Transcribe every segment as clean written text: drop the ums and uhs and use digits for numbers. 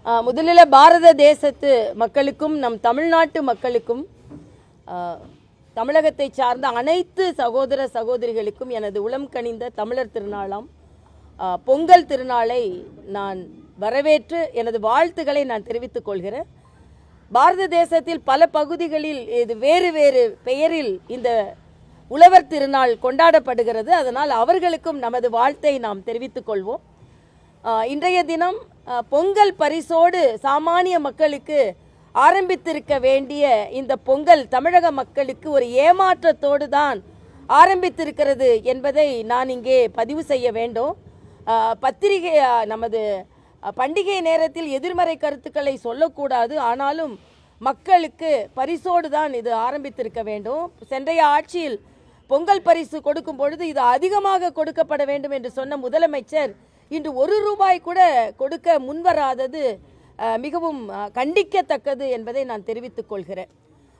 முதலில் பாரத தேசத்து மக்களுக்கும் நம் தமிழ்நாட்டு மக்களுக்கும் தமிழகத்தை சார்ந்த அனைத்து சகோதர சகோதரிகளுக்கும் எனது உளம் கனிந்த தமிழர் திருநாளாம் பொங்கல் திருநாளை நான் வரவேற்று எனது வாழ்த்துக்களை நான் தெரிவித்துக் கொள்கிறேன். பாரத தேசத்தில் பல பகுதிகளில் இது வேறு வேறு பெயரில் இந்த உழவர் திருநாள் கொண்டாடப்படுகிறது. அதனால் அவர்களுக்கும் நமது வாழ்த்தை நாம் தெரிவித்துக் கொள்வோம். இன்றைய தினம் பொங்கல் பரிசோடு சாமானிய மக்களுக்கு ஆரம்பித்திருக்க வேண்டிய இந்த பொங்கல் தமிழக மக்களுக்கு ஒரு ஏமாற்றத்தோடு தான் ஆரம்பித்திருக்கிறது என்பதை நான் இங்கே பதிவு செய்ய வேண்டும். பத்திரிகை நமது பண்டிகை நேரத்தில் எதிர்மறை கருத்துக்களை சொல்லக்கூடாது. ஆனாலும் மக்களுக்கு பரிசோடு தான் இது ஆரம்பித்திருக்க வேண்டும். சென்றைய ஆட்சியில் பொங்கல் பரிசு கொடுக்கும் பொழுது இது அதிகமாக கொடுக்கப்பட வேண்டும் என்று சொன்ன முதலமைச்சர் இன்று ₹1 கூட கொடுக்க முன்வராதது மிகவும் கண்டிக்கத்தக்கது என்பதை நான் தெரிவித்துக் கொள்கிறேன்.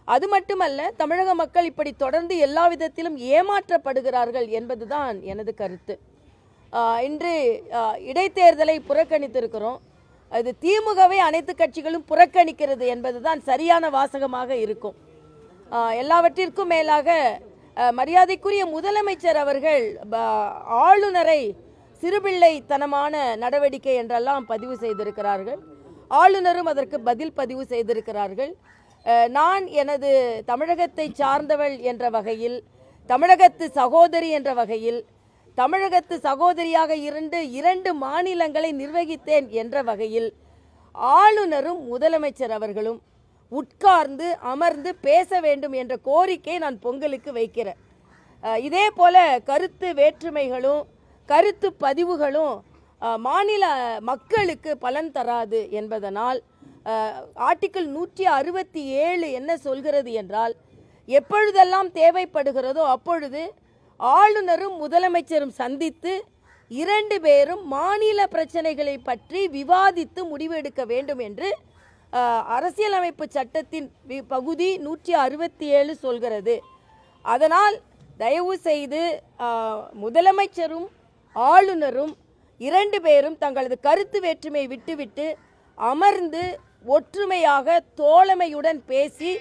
அது மட்டுமல்ல, தமிழக மக்கள் இப்படி தொடர்ந்து எல்லா விதத்திலும் ஏமாற்றப்படுகிறார்கள் என்பதுதான் எனது கருத்து. இன்று இடைத்தேர்தலை புறக்கணித்திருக்கிறோம். அது திமுகவை அனைத்து கட்சிகளும் புறக்கணிக்கிறது என்பதுதான் சரியான வாசகமாக இருக்கும். எல்லாவற்றிற்கும் மேலாக மரியாதைக்குரிய முதலமைச்சர் அவர்கள் ஆளுநரை சிறுபிள்ளைத்தனமான நடவடிக்கை என்றெல்லாம் பதிவு செய்திருக்கிறார்கள். ஆளுநரும் அதற்கு பதில் பதிவு செய்திருக்கிறார்கள். நான் எனது தமிழகத்தை சார்ந்தவள் என்ற வகையில், தமிழகத்து சகோதரி என்ற வகையில், தமிழகத்து சகோதரியாக இருந்து 2 மாநிலங்களை நிர்வகித்தேன் என்ற வகையில் ஆளுநரும் முதலமைச்சர் அவர்களும் உட்கார்ந்து அமர்ந்து பேச வேண்டும் என்ற கோரிக்கை நான் பொங்கலுக்கு வைக்கிறேன். இதே போல கருத்து வேற்றுமைகளும் கருத்து பதிவுகளும் மாநில மக்களுக்கு பலன் தராது என்பதனால் ஆர்டிக்கிள் 167 என்ன சொல்கிறது என்றால், எப்பொழுதெல்லாம் தேவைப்படுகிறதோ அப்பொழுது ஆளுநரும் முதலமைச்சரும் சந்தித்து 2 பேரும் மாநில பிரச்சனைகளை பற்றி விவாதித்து முடிவெடுக்க வேண்டும் என்று அரசியலமைப்பு சட்டத்தின் பகுதி 167 சொல்கிறது. அதனால் தயவு செய்து முதலமைச்சரும் ஆளுநரும் 2 பேரும் தங்களது கருத்து வேற்றுமை விட்டுவிட்டு அமர்ந்து ஒற்றுமையாக தோழமையுடன் பேசி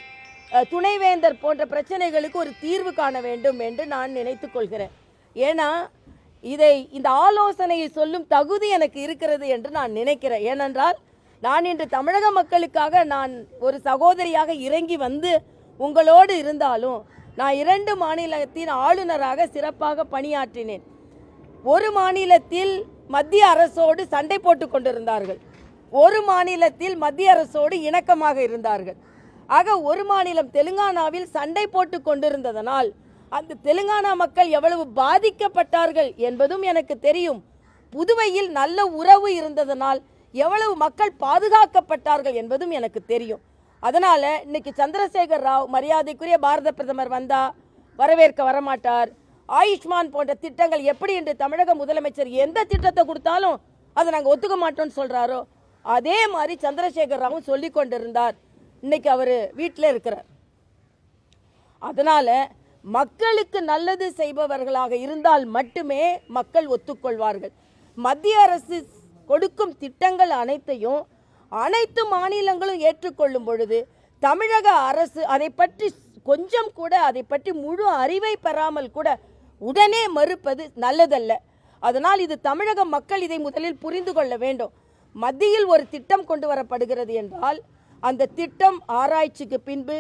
துணைவேந்தர் போன்ற பிரச்சனைகளுக்கு ஒரு தீர்வு காண வேண்டும் என்று நான் நினைத்துக் கொள்கிறேன். ஏன்னா இந்த ஆலோசனையை சொல்லும் தகுதி எனக்கு இருக்கிறது என்று நான் நினைக்கிறேன். ஏனென்றால் நான் இன்று தமிழக மக்களுக்காக நான் ஒரு சகோதரியாக இறங்கி வந்து உங்களோடு இருந்தாலும் நான் 2 மாநிலத்தின் ஆளுநராக சிறப்பாக பணியாற்றினேன். ஒரு மாநிலத்தில் மத்திய அரசோடு சண்டை போட்டுக் கொண்டிருந்தார்கள், ஒரு மாநிலத்தில் மத்திய அரசோடு இணக்கமாக இருந்தார்கள். ஆக ஒரு மாநிலம் தெலுங்கானாவில் சண்டை போட்டுக் கொண்டிருந்ததனால் அந்த தெலுங்கானா மக்கள் எவ்வளவு பாதிக்கப்பட்டார்கள் என்பதும் எனக்கு தெரியும். புதுவையில் நல்ல உறவு இருந்ததனால் எவ்வளவு மக்கள் பாதுகாக்கப்பட்டார்கள் என்பதும் எனக்கு தெரியும். அதனால இன்னைக்கு சந்திரசேகர் ராவ் மரியாதைக்குரிய பாரத பிரதமர் வந்தா வரவேற்க வரமாட்டார். ஆயுஷ்மான் போன்ற திட்டங்கள் எப்படி என்று தமிழக முதலமைச்சர் எந்த திட்டத்தை கொடுத்தாலும் அதை நாங்கள் ஒத்துக்க மாட்டோம்னு சொல்றாரோ அதே மாதிரி சந்திரசேகர் ராவும் சொல்லி கொண்டிருந்தார். இன்னைக்கு அவர் வீட்டில் இருக்கிறார். அதனால மக்களுக்கு நல்லது செய்பவர்களாக இருந்தால் மட்டுமே மக்கள் ஒத்துக்கொள்வார்கள். மத்திய அரசு கொடுக்கும் திட்டங்கள் அனைத்தையும் அனைத்து மாநிலங்களும் ஏற்றுக்கொள்ளும் பொழுது தமிழக அரசு அதை பற்றி கொஞ்சம் கூட அதை பற்றி முழு அறிவை பெறாமல் கூட உடனே மறுப்பது நல்லதல்ல. அதனால் இது தமிழக மக்கள் இதை முதலில் புரிந்து கொள்ள வேண்டும். மத்தியில் ஒரு திட்டம் கொண்டு வரப்படுகிறது என்றால் அந்த திட்டம் ஆராய்ச்சிக்கு பின்பு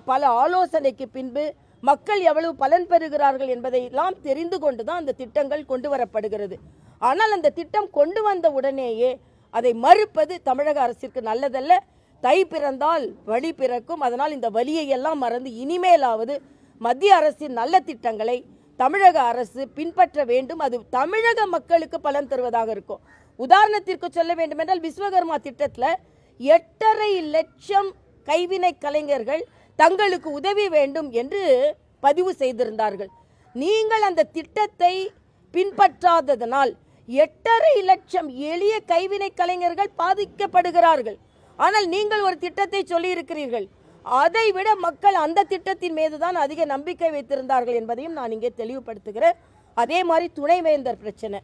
பல ஆலோசனைக்கு பின்பு மக்கள் எவ்வளவு பலன் பெறுகிறார்கள் என்பதை எல்லாம் தெரிந்து கொண்டுதான் அந்த திட்டங்கள் கொண்டு வரப்படுகிறது. ஆனால் அந்த திட்டம் கொண்டு வந்த உடனேயே அதை மறுப்பது தமிழக அரசிற்கு நல்லதல்ல. தை பிறந்தால் வழி பிறக்கும். அதனால் இந்த வலியை எல்லாம் மறந்து இனிமேலாவது மத்திய அரசின் நல்ல திட்டங்களை தமிழக அரசு பின்பற்ற வேண்டும். அது தமிழக மக்களுக்கு பலன் தருவதாக இருக்கும். உதாரணத்திற்கு சொல்ல வேண்டும் என்றால் விஸ்வகர்மா திட்டத்தில் 8.5 லட்சம் கைவினை கலைஞர்கள் தங்களுக்கு உதவி வேண்டும் என்று பதிவு செய்திருந்தார்கள். நீங்கள் அந்த திட்டத்தை பின்பற்றாததனால் 8.5 லட்சம் எளிய கைவினை கலைஞர்கள் பாதிக்கப்படுகிறார்கள். ஆனால் நீங்கள் ஒரு திட்டத்தை சொல்லி இருக்கிறீர்கள். அதை விட மக்கள் அந்த திட்டத்தின் மீதுதான் அதிக நம்பிக்கை வைத்திருந்தார்கள் என்பதையும் நான் இங்கே தெளிவுபடுத்துகிறேன். அதே மாதிரி துணைவேந்தர் பிரச்சனை,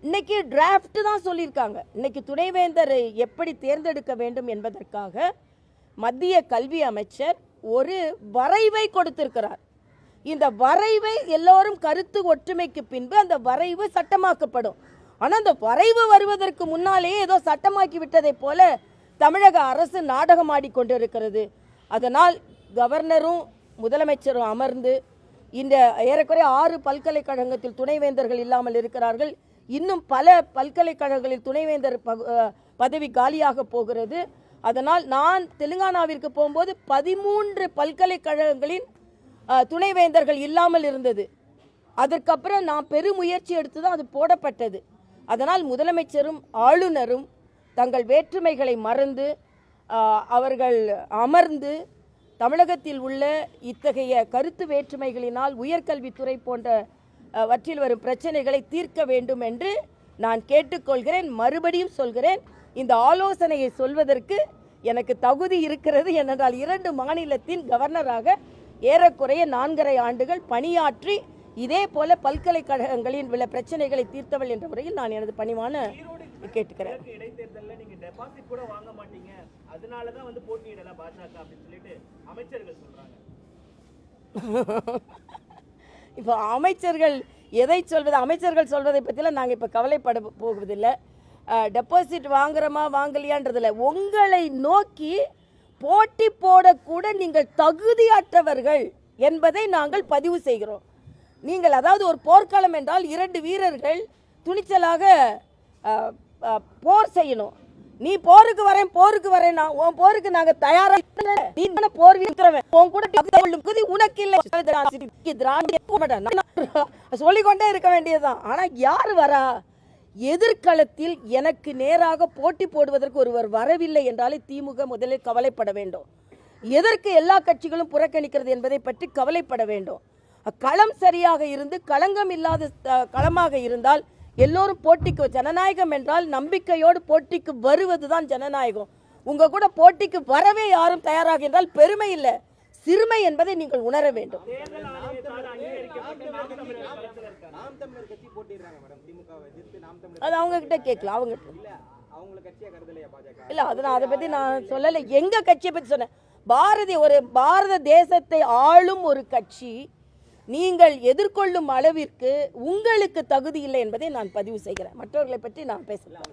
இன்னைக்கு டிராஃப்ட் தான் சொல்லியிருக்காங்க. இன்னைக்கு துணைவேந்தர் எப்படி தேர்ந்தெடுக்க வேண்டும் என்பதற்காக மத்திய கல்வி அமைச்சர் ஒரு வரைவை கொடுத்திருக்கிறார். இந்த வரைவை எல்லோரும் கருத்து ஒற்றுமைக்கு பின்பு அந்த வரைவு சட்டமாக்கப்படும். ஆனால் அந்த வரைவு வருவதற்கு முன்னாலேயே ஏதோ சட்டமாக்கி விட்டதை போல தமிழக அரசு நாடகமாடி கொண்டிருக்கிறது. அதனால் கவர்னரும் முதலமைச்சரும் அமர்ந்து இந்த ஏறக்குறைய 6 பல்கலைக்கழகத்தில் துணைவேந்தர்கள் இல்லாமல் இருக்கிறார்கள். இன்னும் பல பல்கலைக்கழகங்களில் துணைவேந்தர் பதவி காலியாக போகிறது. அதனால் நான் தெலுங்கானாவிற்கு போகும்போது 13 பல்கலைக்கழகங்களின் துணைவேந்தர்கள் இல்லாமல் இருந்தது. அதற்கப்புறம் நான் பெருமுயற்சி எடுத்து தான் அது போடப்பட்டது. அதனால் முதலமைச்சரும் ஆளுநரும் தங்கள் வேற்றுமைகளை மறந்து அவர்கள் அமர்ந்து தமிழகத்தில் உள்ள இத்தகைய கருத்து வேற்றுமைகளினால் உயர்கல்வித்துறை போன்றவற்றில் வரும் பிரச்சனைகளை தீர்க்க வேண்டும் என்று நான் கேட்டுக்கொள்கிறேன். மறுபடியும் சொல்கிறேன், இந்த ஆலோசனையை சொல்வதற்கு எனக்கு தகுதி இருக்கிறது. ஏனென்றால் 2 மாநிலத்தின் கவர்னராக ஏறக்குறைய 4.5 ஆண்டுகள் பணியாற்றி இதே போல பல்கலைக்கழகங்களின் உள்ள பிரச்சனைகளை தீர்த்தவள் என்ற முறையில் நான் எனது பணிவான கேட்டுக்கிறேன். இப்போ அமைச்சர்கள் எதை சொல்வது, அமைச்சர்கள் சொல்வதை பற்றிலாம் நாங்கள் இப்போ கவலைப்பட போவதில்லை. டெபாசிட் வாங்குறோமா வாங்கலையான்றதில்லை, உங்களை நோக்கி போட்டி போடக்கூட நீங்கள் தகுதியற்றவர்கள் என்பதை நாங்கள் பதிவு செய்கிறோம். நீங்கள் அதாவது ஒரு போர்க்களம் என்றால் 2 வீரர்கள் துணிச்சலாக போர் செய்யணும். நீ போருக்கு வரேன் உன் போருக்கு நாங்க தயாரா நீ போர் வீரவன் உன் கூட உனக்கு இல்லை சொல்லிக்கொண்டே இருக்க வேண்டியதுதான். ஆனா யார் வரா? எதிர்காலத்தில் எனக்கு நேராக போட்டி போடுவதற்கு ஒருவர் வரவில்லை என்றாலே திமுக முதலில் கவலைப்பட வேண்டும். எதற்கு எல்லா கட்சிகளும் புறக்கணிக்கிறது என்பதை பற்றி கவலைப்பட வேண்டும். களம் சரியாக இருந்து களங்கம் இல்லாத களமாக இருந்தால் எல்லோரும் போட்டிக்கு, ஜனநாயகம் என்றால் நம்பிக்கையோடு போட்டிக்கு வருவதுதான் ஜனநாயகம். உங்க கூட போட்டிக்கு வரவே யாரும் தயாராக என்றால் பெருமை இல்லை, சிறுமை என்பதை நீங்கள் உணர வேண்டும். அது அவங்க கிட்ட கேட்கலாம். அவங்க இல்ல, அதை பத்தி நான் சொல்லல. எங்க கட்சியை பத்தி சொன்னேன். பாரத தேசத்தை ஆளும் ஒரு கட்சி நீங்கள் எதிர்கொள்ளும் அளவிற்கு உங்களுக்கு தகுதி இல்லை என்பதை நான் பதிவு செய்கிறேன். மற்றவர்களை பற்றி நான் பேசலாம்,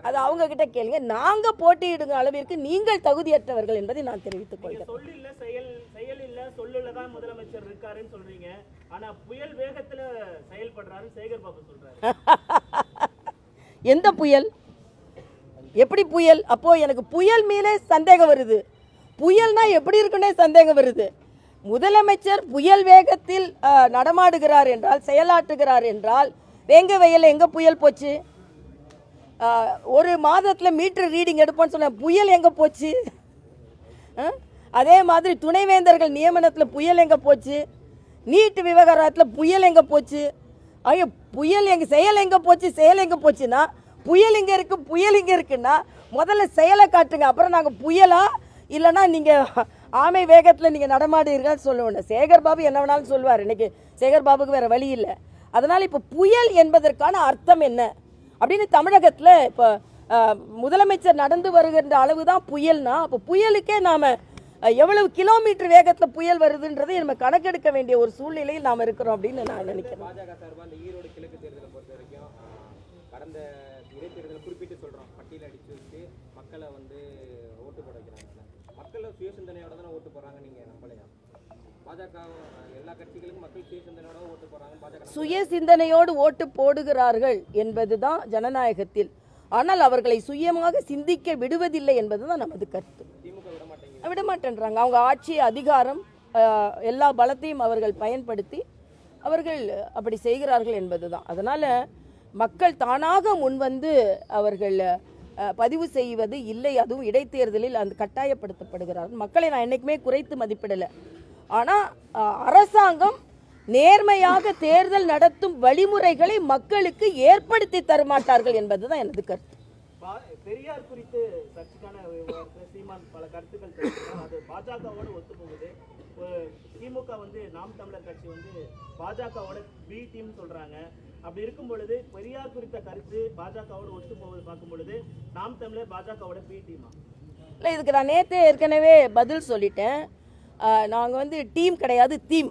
அது அவங்க கிட்ட கேளுங்க. நாங்க போட்டியிடுங்க அளவிற்கு நீங்கள் தகுதியற்றவர்கள் என்பதை நான் தெரிவித்துக் கொள்கிறேன். முதலமைச்சர் இருக்காருன்னு சொல்றீங்க, ஆனா புயல் வேகத்துல செயல்படுறாரு சேகர் பாபு சொல்றாரு. எந்த புயல்? எப்படி புயல்? அப்போ எனக்கு புயல் மேலே சந்தேகம் வருது. புயல்னா எப்படி இருக்குன்னே சந்தேகம் வருது. முதலமைச்சர் புயல் வேகத்தில் நடமாடுகிறார் என்றால், செயலாற்றுகிறார் என்றால், வேங்க வயல்ல எங்க புயல் போச்சு? ஒரு மாதத்துல மீட்டர் ரீடிங் எடுப்போம்னு சொன்ன புயல் எங்க போச்சு? அதே மாதிரி துணைவேந்தர்கள் நியமனத்தில் புயல் எங்க போச்சு? நீட் விவகாரத்தில் புயல் எங்க போச்சு? ஐயோ, புயல் எங்க செயல் எங்க போச்சு? செயல் எங்க போச்சுன்னா புயல் இங்க இருக்கு, புயல் இங்க இருக்குன்னா முதல்ல செயலை காட்டுங்க, அப்புறம் நாங்கள் புயலா இல்லைன்னா நீங்க ஆமை வேகத்தில் நீங்க நடமாடுறீர்கள் சொல்லுவோம். சேகர் பாபு என்ன வேணாலும் சொல்லுவார். இன்னைக்கு சேகர் பாபுக்கு வேற வழி இல்லை. அதனால இப்போ புயல் என்பதற்கான அர்த்தம் என்ன அப்படின்னு தமிழகத்தில் இப்போ முதலமைச்சர் நடந்து வருகின்ற அளவு தான் புயல்னா, அப்போ புயலுக்கே நாம எவ்வளவு கிலோமீட்டர் வேகத்தில் புயல் வருதுன்றதை நம்ம கணக்கெடுக்க வேண்டிய ஒரு சூழ்நிலையில் நாம் இருக்கிறோம் அப்படின்னு நான் நினைக்கிறேன். பாஜக சார்பாக அந்த ஈரோடு கிழக்கு தேர்தலை பொறுத்த வரைக்கும் கடந்த இடைத்தேர்தலை குறிப்பிட்டு சொல்கிறோம், பட்டியல் அடித்து வச்சு மக்களை ஓட்டு போட வைக்கிறாங்க. மக்கள் சுயசிந்தனையோட தானே ஓட்டு போடுறாங்க, நீங்கள் நம்பலையா? பாஜக எல்லா கட்சிகளுக்கும் மக்கள் சுயசிந்தனையோட ஓட்டு போடுறாங்க. பாஜக சுயசிந்தனையோடு ஓட்டு போடுகிறார்கள் என்பதுதான் ஜனநாயகத்தில். ஆனால் அவர்களை சுயமாக சிந்திக்க விடுவதில்லை என்பதுதான் நமது கருத்து. விடமாட்டேன்றாங்க. அவங்க ஆட்சி அதிகாரம் எல்லா பலத்தையும் அவர்கள் பயன்படுத்தி அவர்கள் அப்படி செய்கிறார்கள் என்பதுதான். அதனால மக்கள் தானாக முன்வந்து அவர்கள் பதிவு செய்வது இல்லை. அதுவும் இடைத்தேர்தலில் அந்த கட்டாயப்படுத்தப்படுகிறார்கள். மக்களை நான் என்னைக்குமே குறைத்து மதிப்பிடலை. ஆனால் அரசாங்கம் நேர்மையாக தேர்தல் நடத்தும் வழிமுறைகளை மக்களுக்கு ஏற்படுத்தி தரமாட்டார்கள் என்பதுதான் எனது கருத்து. பெரியார் குறித்து சர்ச்சைக்கான சீமான் பல கருத்துக்கள் தெரிவிக்கிறார். அது பாஜகவோட ஒத்து போகுது. திமுக நாம் தமிழர் கட்சி பாஜகவோட பி டீம் சொல்றாங்க. அப்படி இருக்கும் பொழுது பெரியார் குறித்த கருத்து பாஜகவோடு ஒத்து போவது பார்க்கும் பொழுது நாம் தமிழர் பாஜகவோட பி டீமா? இல்லை, இதுக்கு நான் நேற்றே ஏற்கனவே பதில் சொல்லிட்டேன். நாங்கள் வந்து டீம் கிடையாது, தீம்.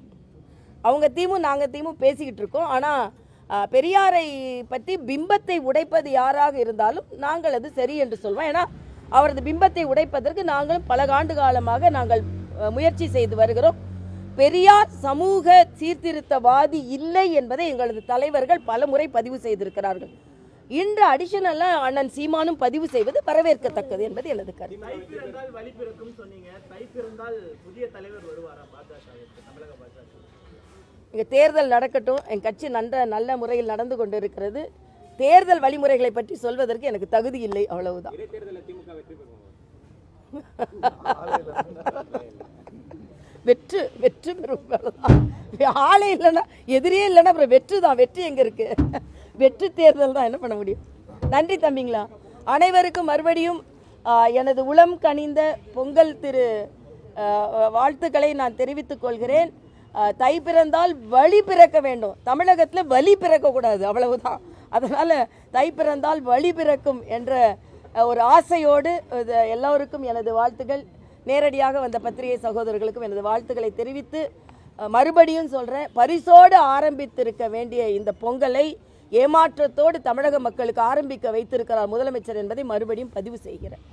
அவங்க தீமும் நாங்கள் தீமும் பேசிக்கிட்டு இருக்கோம். ஆனால் பெரியாரை பற்றி பிம்பத்தை உடைப்பது யாராக இருந்தாலும் நாங்கள் அது சரி என்று சொல்வோம். ஏன்னா அவரது பிம்பத்தை உடைப்பதற்கு நாங்களும் பல ஆண்டு காலமாக நாங்கள் முயற்சி செய்து வருகிறோம். பெரியார் சமூக சீர்திருத்தவாதி இல்லை என்பதை எங்களது தலைவர்கள் பல முறை பதிவு செய்திருக்கிறார்கள். இன்று அடிஷனலாக அண்ணன் சீமானும் பதிவு செய்வது வரவேற்கத்தக்கது என்பது எனது கருத்து. தை பிறந்தால் வழி பிறக்கும் சொன்னீங்க. தை பிறந்தால் புதிய தலைவர் வருவாரா பாஜகவிற்கு, தமிழக பாஜக? இங்கே தேர்தல் நடக்கட்டும். என் கட்சி நல்ல முறையில் நடந்து கொண்டு இருக்கிறது. தேர்தல் வழிமுறைகளை பற்றி சொல்வதற்கு எனக்கு தகுதி இல்லை, அவ்வளவுதான். இடைத்தேர்தலில் திமுக வெற்றி பெறுவாங்க. வெற்றி பெறும். ஆளே இல்லைன்னா, எதிரியே இல்லைன்னா அப்புறம் வெற்றி தான். வெற்றி எங்கே இருக்கு? வெற்றி தேர்தல் தான். என்ன பண்ண முடியும்? நன்றி தம்பிங்களா. அனைவருக்கும் மறுபடியும் எனது உளம் கனிந்த பொங்கல் வாழ்த்துக்களை நான் தெரிவித்துக் கொள்கிறேன். தை பிறந்தால் வழி பிறக்க வேண்டும். தமிழகத்தில் வலி பிறக்கக்கூடாது, அவ்வளவுதான். அதனால் தை பிறந்தால் வழி பிறக்கும் என்ற ஒரு ஆசையோடு எல்லோருக்கும் எனது வாழ்த்துக்கள். நேரடியாக வந்த பத்திரிகை சகோதரர்களுக்கும் எனது வாழ்த்துக்களை தெரிவித்து மறுபடியும் சொல்கிறேன், பரிசோடு ஆரம்பித்திருக்க வேண்டிய இந்த பொங்கலை ஏமாற்றத்தோடு தமிழக மக்களுக்கு ஆரம்பிக்க வைத்திருக்கிறார் முதலமைச்சர் என்பதை மறுபடியும் பதிவு செய்கிறேன்.